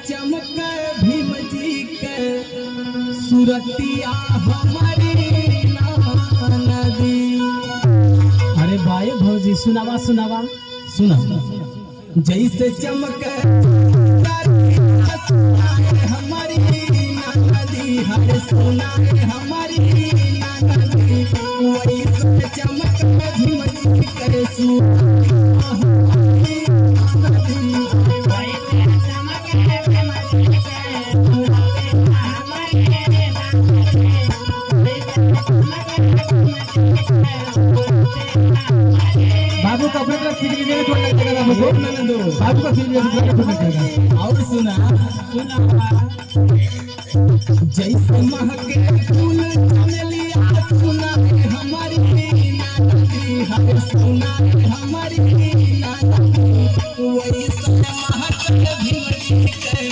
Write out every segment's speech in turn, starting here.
चमक भीम जी के सुरतिया हमारी नदी। अरे भाई भौजी सुनावा सुनावा सुना जैसे चमक हमारी नदी हर सुना हमारी नदी वैसे चमक भीम जी के बाबू का अपने तरफ खींच लीजिएगा थोड़ा लगेगा बाबू को बाबू का खींच लीजिएगा थोड़ा लगेगा। और सुना सुना जैसे महके फूल चमेलिया सुना हमारी नदी हर सुना हमारी नदी वैसे महके भीम जी के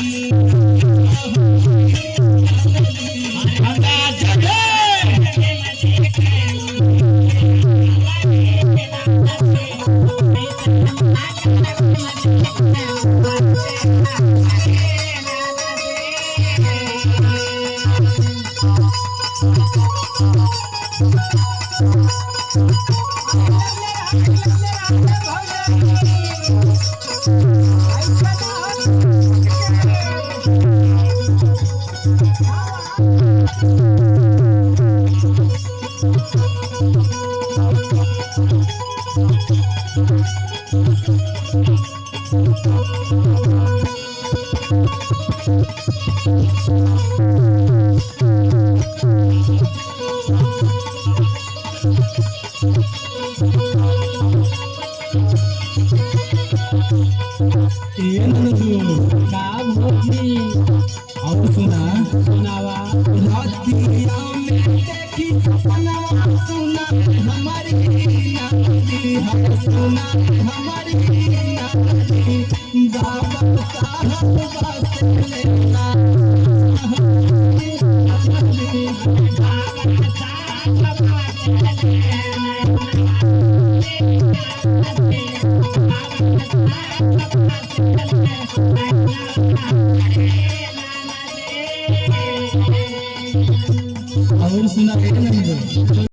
और सुना सुनावा रातिया में देखी सपना सुना हमारी नदी हर सुना हमारी नदी बाबा साहब वास्ते लेना और सुना